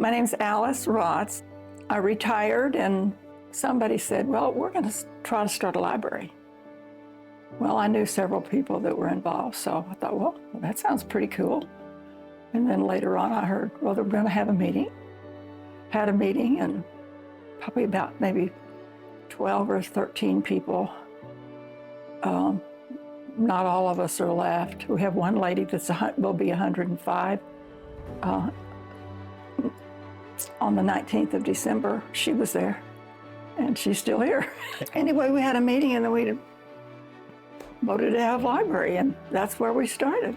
My name's Alice Rotz. I retired and somebody said, well, we're going to try to start a library. Well, I knew several people that were involved, so I thought, well, that sounds pretty cool. And then later on I heard, well, they're going to have a meeting. Had a meeting, and probably about maybe 12 or 13 people. Not all of us are left. We have one lady that's will be 105. On the 19th of December, she was there, and she's still here. Anyway, we had a meeting, and then we voted to have a library, and that's where we started.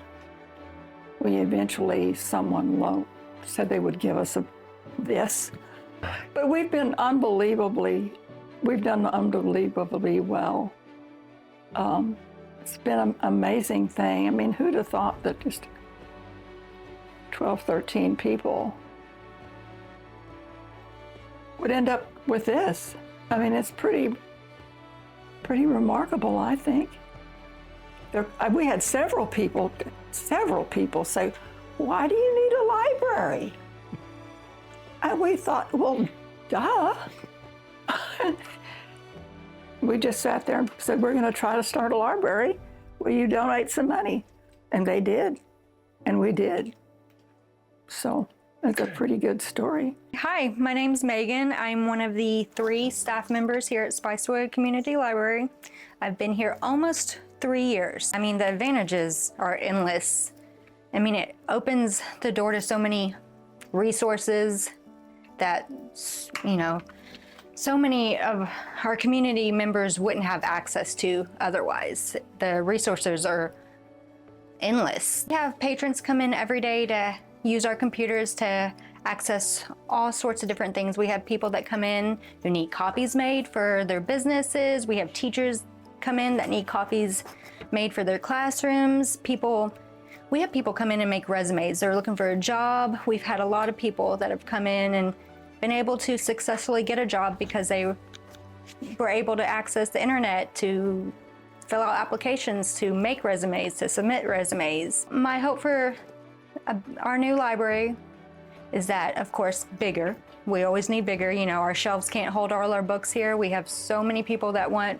We eventually, someone said they would give us this, but we've done unbelievably well. It's been an amazing thing. I mean, who'd have thought that just 12, 13 people would end up with this? I mean, it's pretty remarkable, I think. We had several people say, why do you need a library? And we thought, well, duh. We just sat there and said, we're going to try to start a library. Will you donate some money? And they did, and we did. So that's a pretty good story. Hi, my name's Megan. I'm one of the 3 staff members here at Spicewood Community Library. I've been here almost 3 years. I mean, the advantages are endless. I mean, it opens the door to so many resources that, you know, so many of our community members wouldn't have access to otherwise. The resources are endless. We have patrons come in every day to use our computers to access all sorts of different things. We have people that come in who need copies made for their businesses. We have teachers come in that need copies made for their classrooms. We have people come in and make resumes. They're looking for a job. We've had a lot of people that have come in and been able to successfully get a job because they were able to access the internet to fill out applications, to make resumes, to submit resumes. My hope for our new library is that, of course, bigger. We always need bigger. You know, our shelves can't hold all our books here. We have so many people that want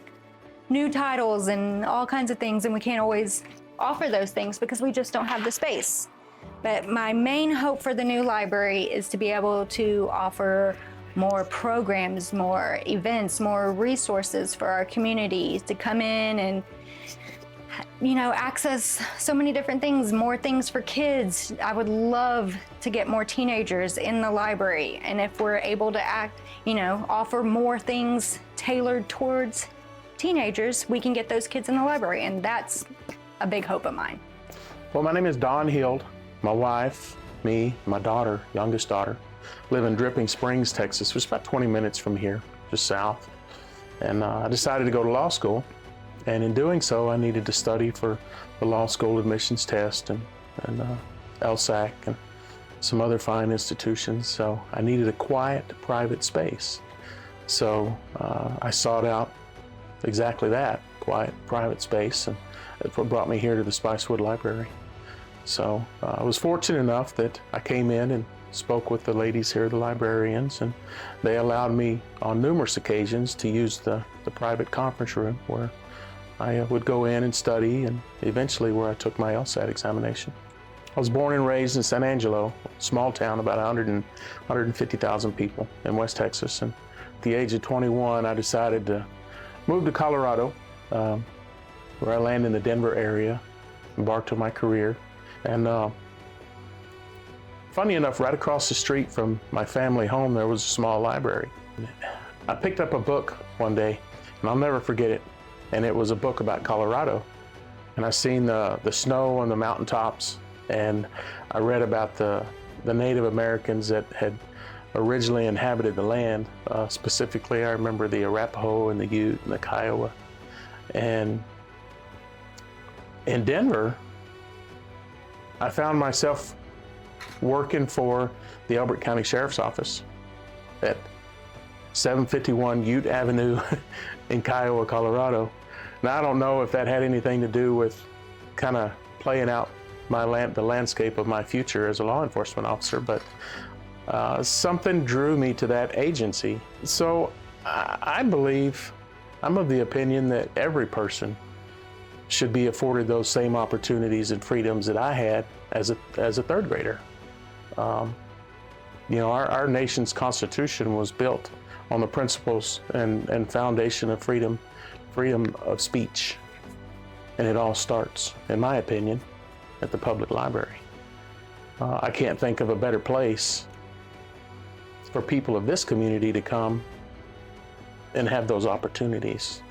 new titles and all kinds of things, and we can't always offer those things because we just don't have the space. But my main hope for the new library is to be able to offer more programs, more events, more resources for our community to come in and, you know, access so many different things, more things for kids. I would love to get more teenagers in the library. And if we're able to offer more things tailored towards teenagers, we can get those kids in the library. And that's a big hope of mine. Well, my name is Don Hield. My wife, me, my daughter, youngest daughter, live in Dripping Springs, Texas, which is about 20 minutes from here, just south. And I decided to go to law school. And in doing so, I needed to study for the law school admissions test and LSAC and some other fine institutions. So I needed a quiet, private space. So I sought out exactly that, quiet, private space, and that's what brought me here to the Spicewood Library. So I was fortunate enough that I came in and spoke with the ladies here, the librarians, and they allowed me on numerous occasions to use the private conference room where I would go in and study, and eventually where I took my LSAT examination. I was born and raised in San Angelo, a small town, about 150,000 people in West Texas. And at the age of 21, I decided to move to Colorado, where I landed in the Denver area, embarked on my career. And funny enough, right across the street from my family home, there was a small library. I picked up a book one day, and I'll never forget it. And it was a book about Colorado. And I seen the snow on the mountaintops, and I read about the Native Americans that had originally inhabited the land. Specifically, I remember the Arapaho and the Ute and the Kiowa. And in Denver, I found myself working for the Elbert County Sheriff's Office at 751 Ute Avenue in Kiowa, Colorado. Now, I don't know if that had anything to do with kind of playing out the landscape of my future as a law enforcement officer, but something drew me to that agency. So I believe, I'm of the opinion that every person should be afforded those same opportunities and freedoms that I had as a third grader. You know, our nation's Constitution was built on the principles and foundation of freedom of speech. And it all starts, in my opinion, at the public library. I can't think of a better place for people of this community to come and have those opportunities.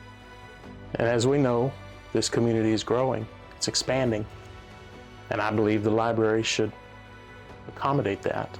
And as we know, this community is growing, it's expanding, and I believe the library should accommodate that.